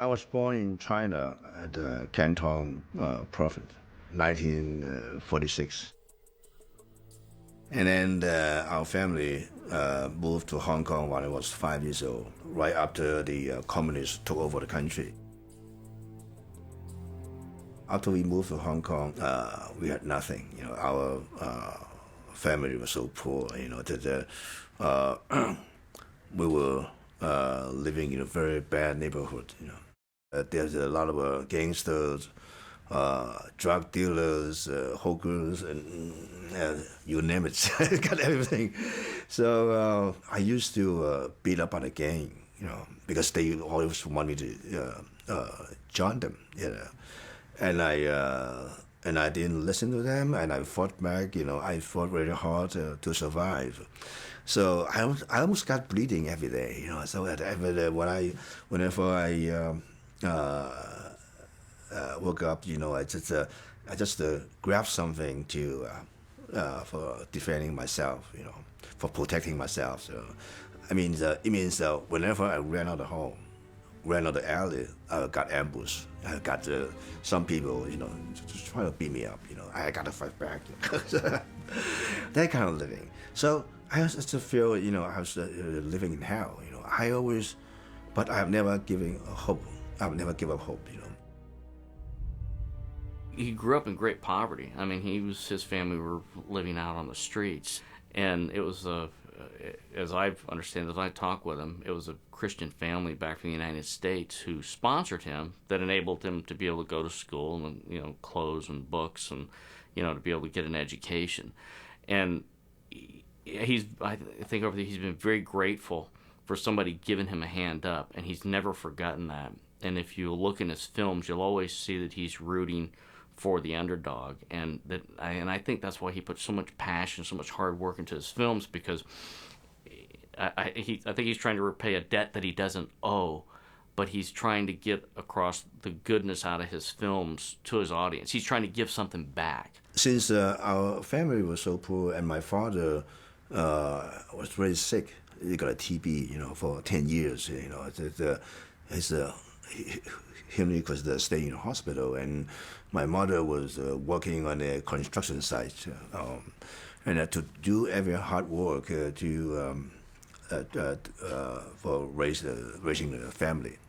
I was born in China at Canton province, 1946. And then our family moved to Hong Kong when I was 5 years old, right after the communists took over the country. After we moved to Hong Kong, we had nothing. Our family was so poor. That we were living in a very bad neighborhood. There's a lot of gangsters, drug dealers, hookers, and you name it, got everything. So I used to beat up on the gang, because they always want me to join them, and I didn't listen to them, and I fought back. I fought really hard to survive. So I almost got bleeding every day. So whenever I woke up, I just grab something to for defending myself, for protecting myself. So it means whenever I ran out of home, ran out of the alley, I got ambushed. I got some people, just trying to beat me up. I got to fight back. That kind of living. So I just feel, I was living in hell. But I have never given hope. I've never give up hope. He grew up in great poverty. His family were living out on the streets, and it was as I understand, as I talk with him, it was a Christian family back from the United States who sponsored him, that enabled him to be able to go to school and clothes and books and to be able to get an education. And I think over he's been very grateful for somebody giving him a hand up, and he's never forgotten that. And if you look in his films, you'll always see that he's rooting for the underdog, and I think that's why he puts so much passion, so much hard work into his films, because I think he's trying to repay a debt that he doesn't owe, but he's trying to get across the goodness out of his films to his audience. He's trying to give something back. Since our family was so poor, and my father was very sick, he got a TB, for 10 years. He was staying in the hospital, and my mother was working on a construction site, and to do every hard work for raising the family.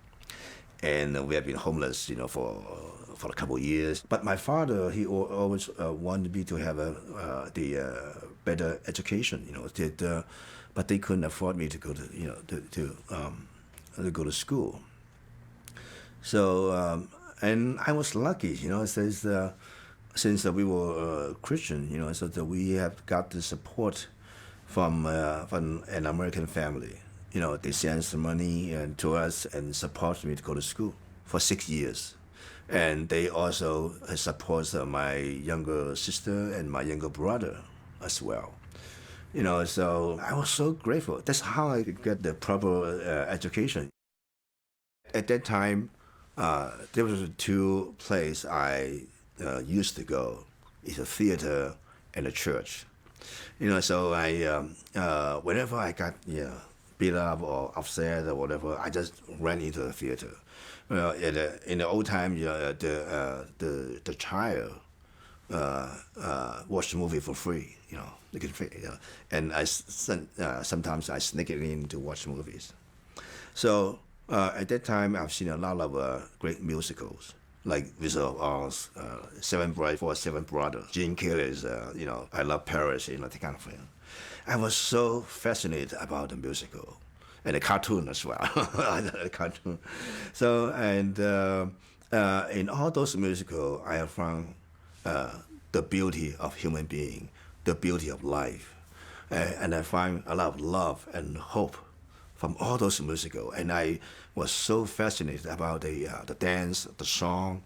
And we have been homeless, for a couple of years. But my father, he always wanted me to have the better education, but they couldn't afford me to go to go to school. So, and I was lucky, since we were Christian, so that we have got the support from an American family. They sent some money to us and support me to go to school for 6 years. And they also support my younger sister and my younger brother as well. So I was so grateful. That's how I could get the proper education. At that time, there was two places I used to go. It's a theater and a church. So I whenever I got beat up or upset or whatever, I just ran into the theater. In the old time, the child watch the movie for free. They can pay, and sometimes I sneak it in to watch movies. So at that time, I've seen a lot of great musicals, like Wizard of Oz, Seven Brothers, Gene Kelly's, I Love Paris, that kind of thing. I was so fascinated about the musical and the cartoon as well. I love the cartoon. So, and in all those musicals, I have found the beauty of human being, the beauty of life. And I find a lot of love and hope from all those musicals. And I was so fascinated about the dance, the song,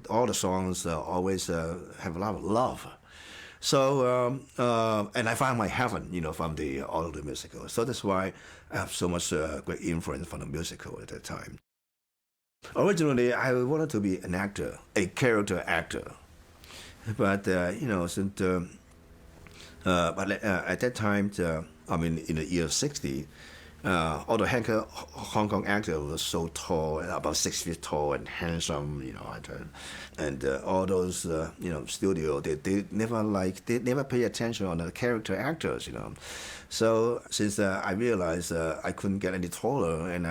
all the songs always have a lot of love. So, and I found my heaven, from all of the musicals. So that's why I have so much great influence from the musical at that time. Originally, I wanted to be an actor, a character actor. But, but at that time, in the year 60, All the Hong Kong actor was so tall, about 6 feet tall and handsome, and all those studio they never pay attention on the character actors, So since I realized I couldn't get any taller, and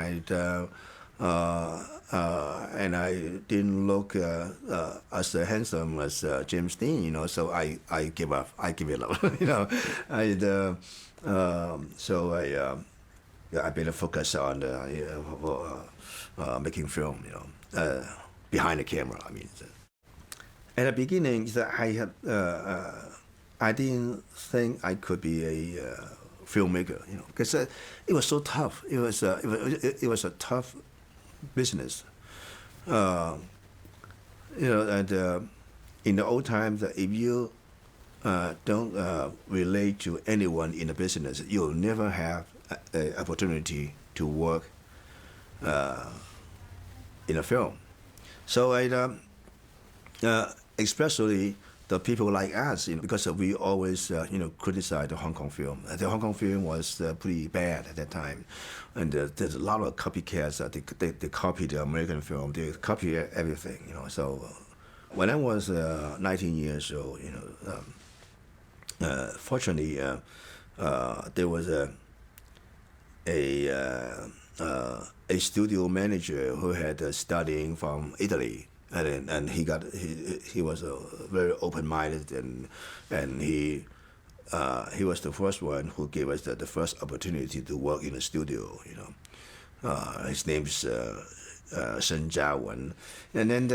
I didn't look as handsome as James Dean, so I give up. I give it up, so I better focus on making film, behind the camera. I mean, at the beginning, I didn't think I could be a filmmaker, because it was so tough. It was a tough business, and in the old times, if you don't relate to anyone in the business, you'll never have an opportunity to work in a film. So especially the people like us, because we always, criticize the Hong Kong film. The Hong Kong film was pretty bad at that time, and there's a lot of copycats. They copy the American film. They copy everything, So when I was 19 years old, fortunately, there was a studio manager who had studying from Italy, and he was very open-minded, and he was the first one who gave us the first opportunity to work in a studio. His name's Shen Jiawen, and then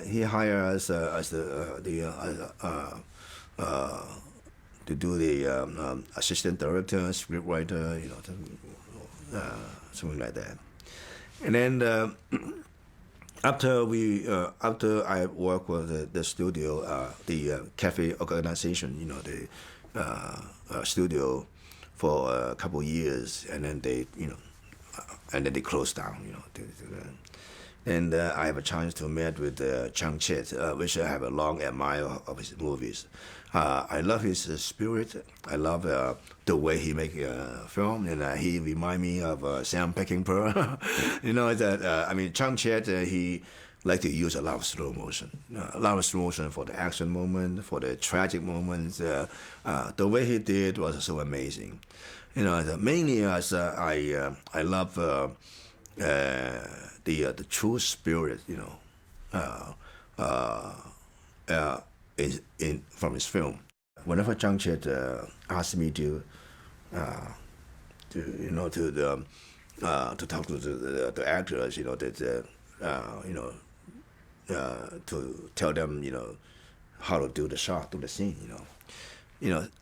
he hired us as to do the assistant director, script writer, something like that. And then after I worked with the studio, the cafe organization, the studio for a couple of years, and then they closed down, And I have a chance to meet with Chang Chet, which I have a long admire of his movies. I love his spirit. I love the way he make film, and he remind me of Sam Peckinpah. Chang Chet, he like to use a lot of slow motion, for the action moment, for the tragic moments. The way he did was so amazing. Mainly as I love the true spirit, from his film. Whenever Zhang Chet asked me to talk to the actors, to tell them, how to do the shot, do the scene,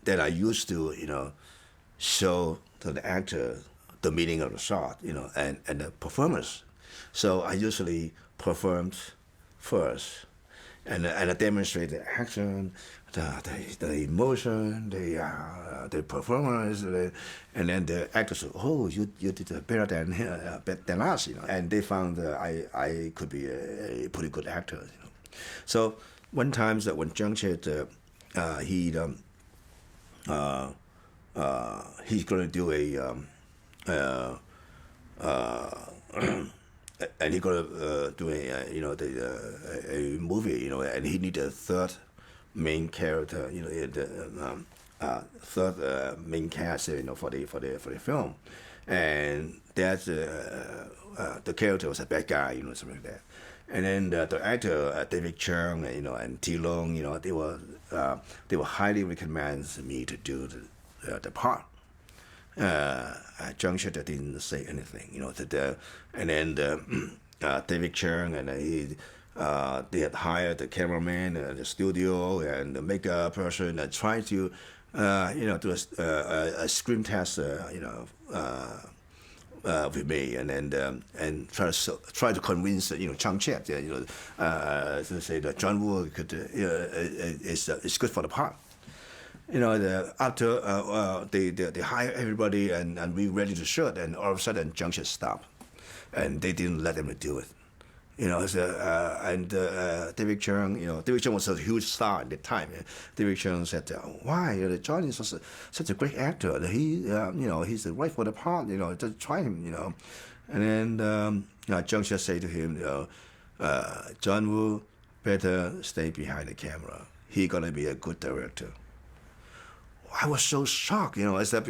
that I used to, show to the actor the meaning of the shot, and the performance. So I usually performed first, and I demonstrate the action, the emotion, the performance, and then the actors say, "Oh, you did better than us," And they found I could be a pretty good actor, So one time when Zhang Chet, he's going to do and he gonna do a movie, and he need a third main character, third main cast, for the film, and that's the character was a bad guy, something like that, and then the actor David Chung, and T Long, they were highly recommend me to do the part. Zhang Chet didn't say anything, and then David Chang, and they had hired the cameraman, the studio, and the makeup person, and tried to, do a screen test, with me, and then and try to convince Chang Chet, to say that John Woo could is good for the part. After they hire everybody and we ready to shoot, and all of a sudden Zhang Chet stopped, and they didn't let them do it. And David Chung, David Chung was a huge star at the time. David Chung said, "Why? John is such a great actor. He's right for the part. Just try him. And then Chung just say to him, John Woo better stay behind the camera. He gonna be a good director." I was so shocked, I said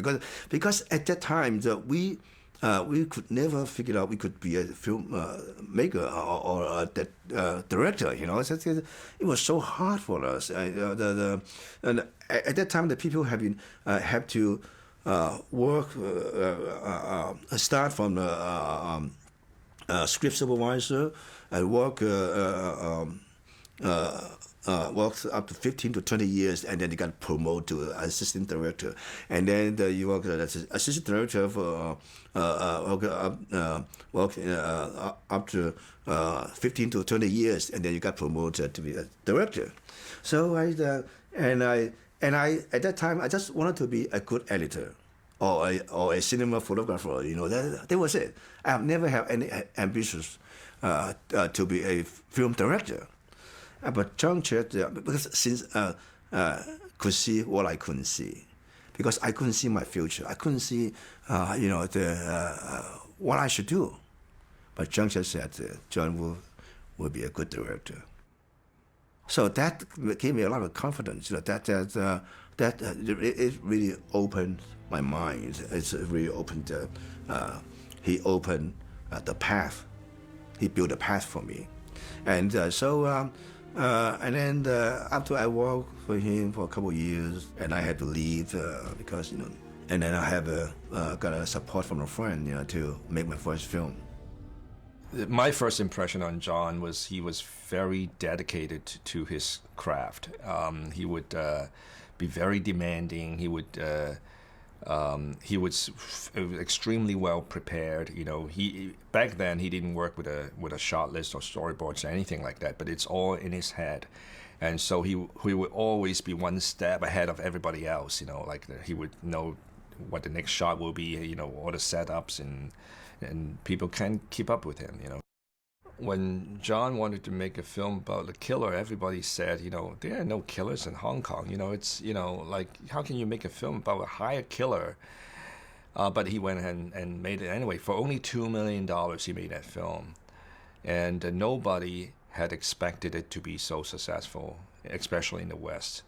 because at that time we could never figure out we could be a film maker or a director. It was so hard for us. And at that time, the people have to work, start from script supervisor and worked up to 15 to 20 years, and then he got promoted to assistant director. And then you work as assistant director for up to 15 to 20 years, and then you got promoted to be a director. So I at that time I just wanted to be a good editor or a cinema photographer. That was it. I have never had any ambitions to be a film director. But John said, because since could see what I couldn't see, because I couldn't see my future, I couldn't see, what I should do. But John just said, John will be a good director. So that gave me a lot of confidence. It really opened my mind. It's really opened. He opened the path. He built a path for me, and and then after I worked for him for a couple of years, and I had to leave because and then I have got a support from a friend to make my first film. My first impression on John was he was very dedicated to his craft. He would be very demanding. He was extremely well prepared. He back then he didn't work with a shot list or storyboards or anything like that. But it's all in his head, and so he would always be one step ahead of everybody else. He would know what the next shot will be. All the setups and people can't keep up with him. When John wanted to make a film about a killer, everybody said, there are no killers in Hong Kong. It's, how can you make a film about a hired killer? But he went and made it anyway. For only $2 million, he made that film. And nobody had expected it to be so successful, especially in the West.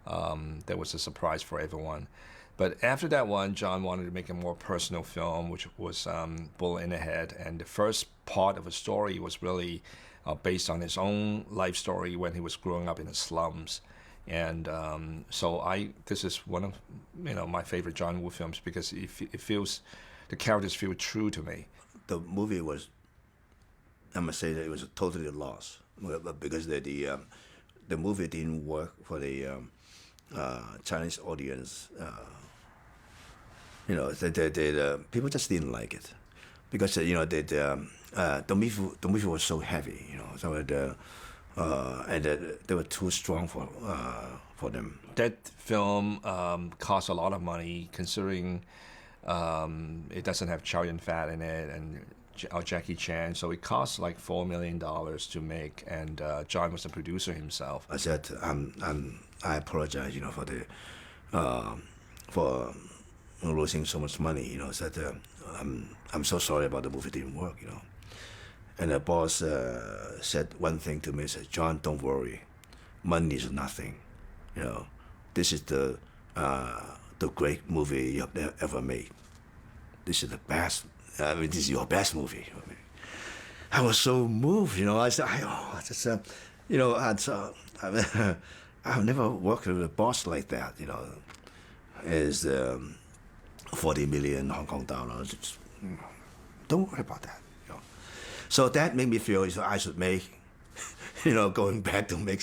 That was a surprise for everyone. But after that one, John wanted to make a more personal film, which was Bullet in the Head. And the first part of the story was really based on his own life story when he was growing up in the slums. And this is one of my favorite John Woo films because it feels, the characters feel true to me. The movie was, I must say that it was a totally a loss because the movie didn't work for the Chinese audience. The people just didn't like it because the movie was so heavy, and they were too strong for them. That film cost a lot of money, considering it doesn't have Chow Yun-fat in it and Jackie Chan, so it cost like $4 million to make, and John was the producer himself. I said, I apologize, for losing so much money, said, I'm so sorry about the movie didn't work, And the boss said one thing to me, said, John, don't worry, money is nothing, this is the great movie you have ever made. This is the best, this is your best movie. I was so moved, I said, I've never worked with a boss like that, Is 40 million Hong Kong dollars. Don't worry about that. So that made me feel I should make, going back to make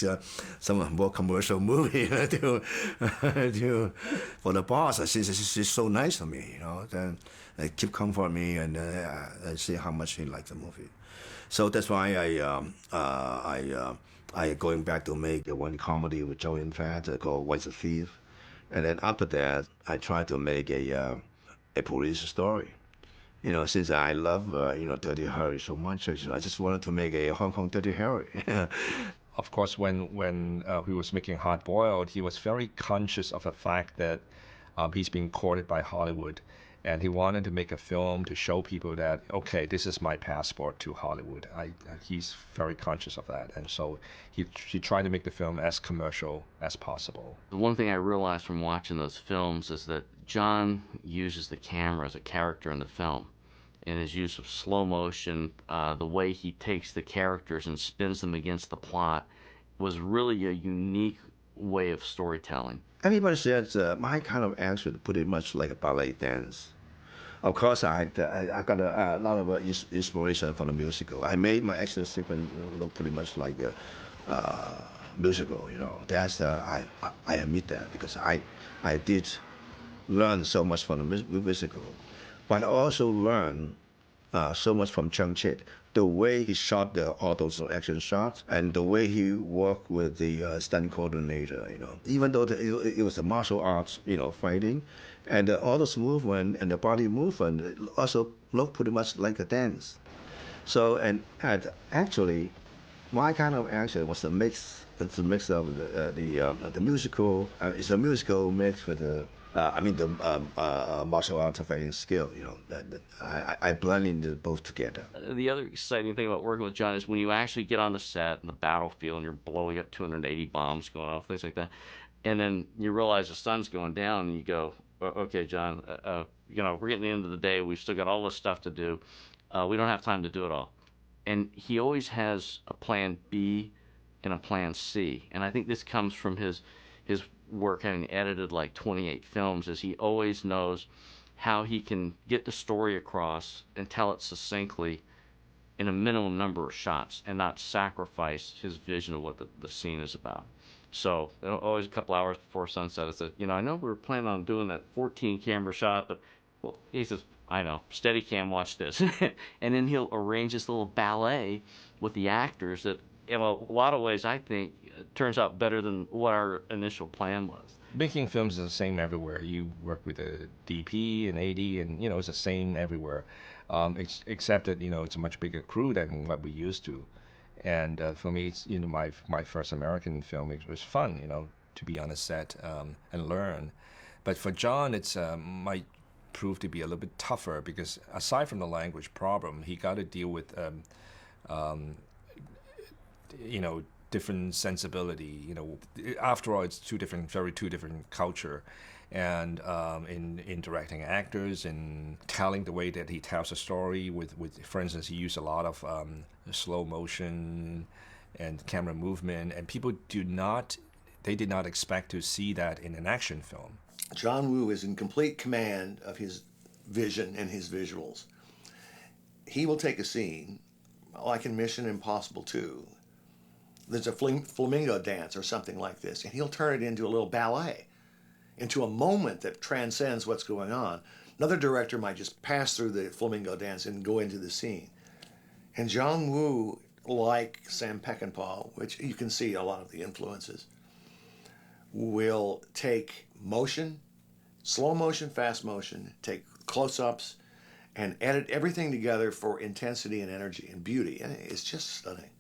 some more commercial movie for the boss. She's so nice to me, Then keep comfort me and see how much he liked the movie. So that's why I going back to make one comedy with Chow Yun-fat called What's a Thief. And then after that, I tried to make a police story, Since I love, Dirty Harry so much, I just wanted to make a Hong Kong Dirty Harry. Of course, when he was making Hard Boiled, he was very conscious of the fact that he's being courted by Hollywood, and he wanted to make a film to show people that, okay, this is my passport to Hollywood. He's very conscious of that, and so he tried to make the film as commercial as possible. The one thing I realized from watching those films is that John uses the camera as a character in the film. And his use of slow motion, the way he takes the characters and spins them against the plot, was really a unique way of storytelling. Everybody says my kind of action pretty much like a ballet dance. Of course, I got a lot of inspiration from the musical. I made my action sequence look pretty much like a musical. That's I admit that because I did learn so much from the musical, but I also learned so much from Chung Chit. The way he shot all those action shots and the way he worked with the stunt coordinator, even though it was a martial arts, fighting, and all those movement and the body movement also looked pretty much like a dance. So, and actually, my kind of action was a mix. It's a mix of the musical. It's a musical mix with the martial arts fighting skill. I blended both together. The other exciting thing about working with John is when you actually get on the set in the battlefield and you're blowing up 280 bombs going off, things like that, and then you realize the sun's going down, and you go, "Okay, John, we're getting to the end of the day. We've still got all this stuff to do. We don't have time to do it all." And he always has a plan B and a plan C. And I think this comes from his work having edited like 28 films, is he always knows how he can get the story across and tell it succinctly in a minimum number of shots and not sacrifice his vision of what the scene is about. So always a couple hours before sunset, I said, I know we were planning on doing that 14 camera shot, but well, he says, I know, steady cam, watch this. And then he'll arrange this little ballet with the actors that, in a lot of ways, I think, turns out better than what our initial plan was. Making films is the same everywhere. You work with a DP and AD, and it's the same everywhere, except that it's a much bigger crew than what we used to. And for me, it's my first American film. It was fun, to be on a set and learn. But for John, it's might prove to be a little bit tougher because aside from the language problem, he got to deal with different sensibility. After all, it's two different culture, and in directing actors and telling the way that he tells a story. With for instance, he used a lot of slow motion and camera movement, and people did not expect to see that in an action film. John Woo is in complete command of his vision and his visuals. He will take a scene, like in Mission Impossible 2. There's a flamingo dance or something like this, and he'll turn it into a little ballet, into a moment that transcends what's going on. Another director might just pass through the flamingo dance and go into the scene. And John Woo, like Sam Peckinpah, which you can see a lot of the influences, will take motion, slow motion, fast motion, take close-ups, and edit everything together for intensity and energy and beauty. And it's just stunning.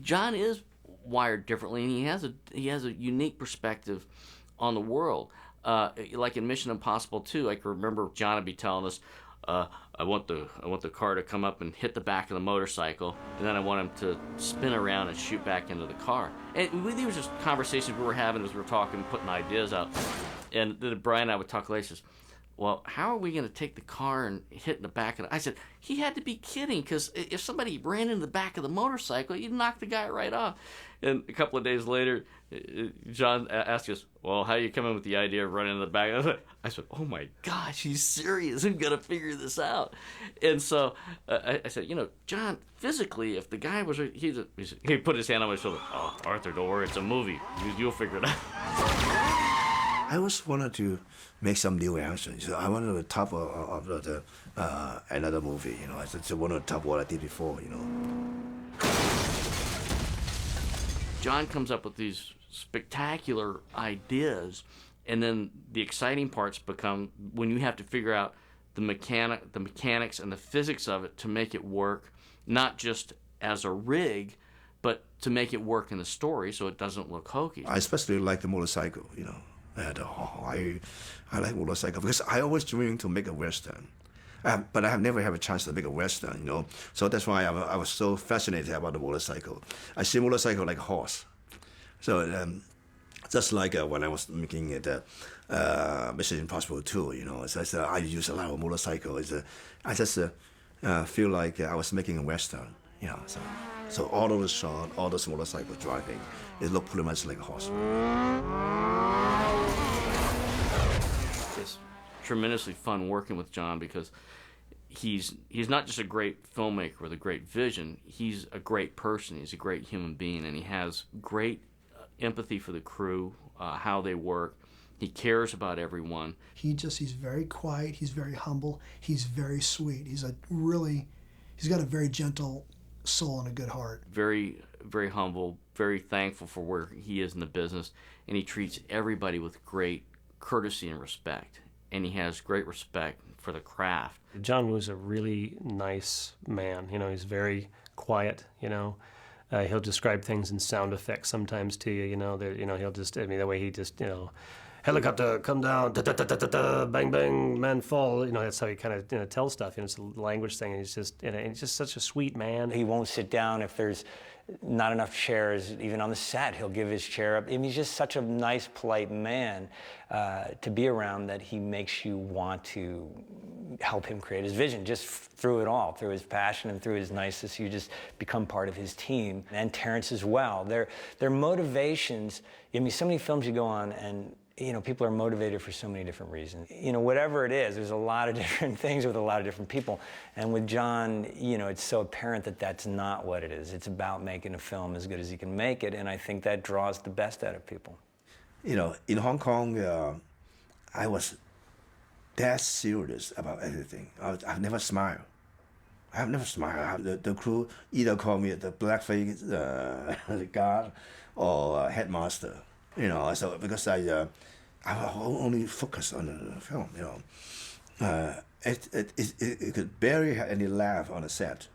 John is wired differently, and he has a unique perspective on the world. Like in Mission Impossible 2, I can remember John would be telling us, I want the car to come up and hit the back of the motorcycle, and then I want him to spin around and shoot back into the car. And these were just conversations we were having as we were talking, putting ideas out. And then Brian and I would talk later. He says, well, how are we going to take the car and hit in the back of it? I said, he had to be kidding, because if somebody ran into the back of the motorcycle, you'd knock the guy right off. And a couple of days later, John asked us, well, how are you coming with the idea of running in the back? I said, oh my gosh, he's serious. I'm going to figure this out. And so I said, John, physically, if the guy was, he put his hand on my shoulder. Oh, Arthur, don't worry, it's a movie. You'll figure it out. I always wanted to make some new action. So I wanted to top of another movie. I just wanted to top what I did before. John comes up with these spectacular ideas, and then the exciting parts become when you have to figure out the mechanics and the physics of it to make it work, not just as a rig, but to make it work in the story so it doesn't look hokey. I especially like the motorcycle, I like motorcycle because I always dreamed to make a Western. But I have never had a chance to make a Western. So that's why I was so fascinated about the motorcycle. I see motorcycle like a horse. So just like when I was making it Mission Impossible 2, I use a lot of motorcycle. I just feel like I was making a Western, So all those shots, all those motorcycle driving, it looked pretty much like a horse. It's tremendously fun working with John because he's not just a great filmmaker with a great vision. He's a great person. He's a great human being, and he has great empathy for the crew, how they work. He cares about everyone. He's very quiet. He's very humble. He's very sweet. He's got a very gentle soul and a good heart. Very, very humble, very thankful for where he is in the business, and he treats everybody with great courtesy and respect, and he has great respect for the craft. John was a really nice man. He's very quiet. He'll describe things in sound effects sometimes to you. He'll just, the way he just, helicopter come down, da, da, da, da, da, da, bang bang, man fall. That's how he kind of tells stuff. It's a language thing. And he's just such a sweet man. He won't sit down if there's not enough chairs, even on the set. He'll give his chair up. He's just such a nice, polite man to be around that he makes you want to help him create his vision, just through it all, through his passion and through his niceness. You just become part of his team. And Terrence as well. Their motivations, so many films you go on and people are motivated for so many different reasons. Whatever it is, there's a lot of different things with a lot of different people. And with John, it's so apparent that that's not what it is. It's about making a film as good as he can make it, and I think that draws the best out of people. In Hong Kong, I was that serious about everything. I've never smiled. I've never smiled. The crew either call me the blackface guard or headmaster. So because I only focus on the film. It could barely have any laugh on the set.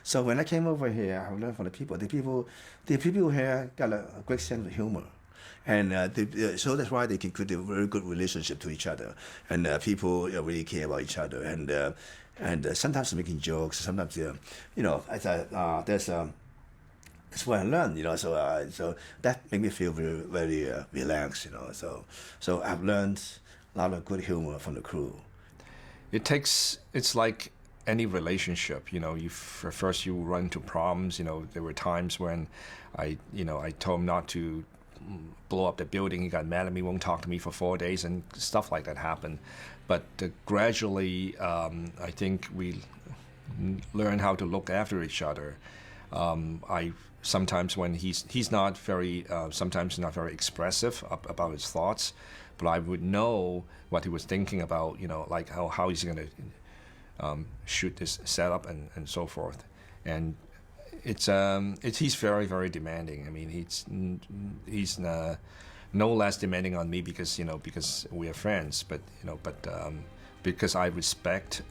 So when I came over here, I learned from the people. The people here got a great sense of humor, and so that's why they can create a very good relationship to each other, and people really care about each other, and sometimes making jokes. Sometimes that's what I learned, so that made me feel very, very relaxed, So I've learned a lot of good humor from the crew. It's like any relationship, first you run into problems. There were times when I told him not to blow up the building. He got mad at me, won't talk to me for 4 days, and stuff like that happened. But gradually, I think we learn how to look after each other. Sometimes when he's not very sometimes not very expressive about his thoughts, but I would know what he was thinking about, like how he's going to shoot this setup and so forth. And he's very, very demanding. He's no less demanding on me because we are friends, but because I respect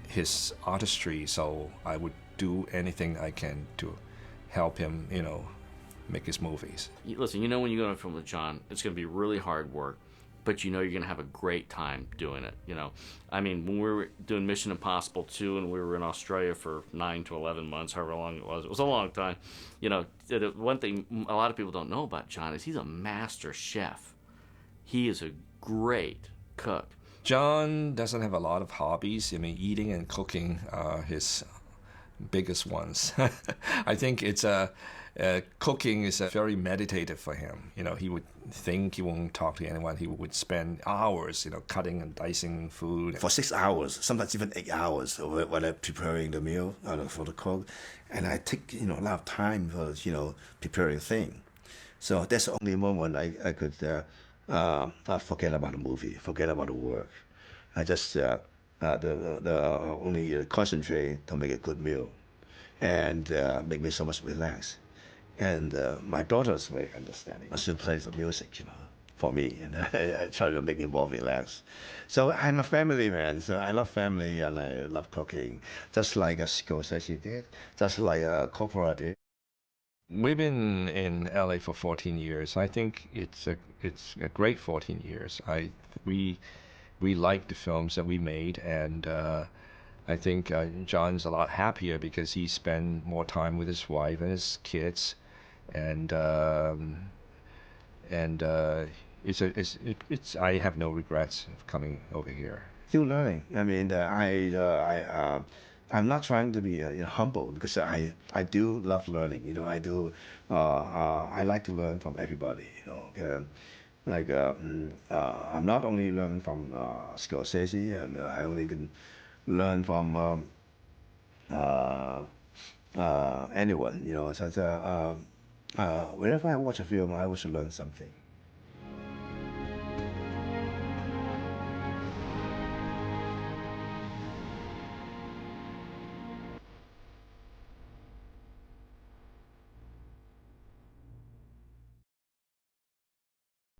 his artistry, so I would do anything I can to help him, make his movies. Listen, when you go to a film with John, it's going to be really hard work, but you're going to have a great time doing it. When we were doing Mission Impossible 2 and we were in Australia for 9 to 11 months, however long it was a long time. The one thing a lot of people don't know about John is he's a master chef. He is a great cook. John doesn't have a lot of hobbies. Eating and cooking are his biggest ones. I think it's cooking is very meditative for him. He would think, he won't talk to anyone. He would spend hours, cutting and dicing food. For 6 hours, sometimes even 8 hours when I'm preparing the meal for the cook. And I take, a lot of time for, preparing things. So that's the only moment I could forget about the movie, forget about the work. I just only concentrate to make a good meal, and make me so much relaxed. And my daughter's very understanding. She plays the music, for me, and I try to make it more relaxed. So I'm a family man, so I love family and I love cooking, just like a Scorsese did, just like a Coppola did. We've been in LA for 14 years. I think it's a great 14 years. We we like the films that we made, and I think John's a lot happier because he spent more time with his wife and his kids, and and it's I have no regrets of coming over here. Still learning. I mean, I'm not trying to be humble because I do love learning. I like to learn from everybody. I'm not only learning from Scorsese, and I only can learn from uh, anyone. Whenever I watch a film, I always learn something.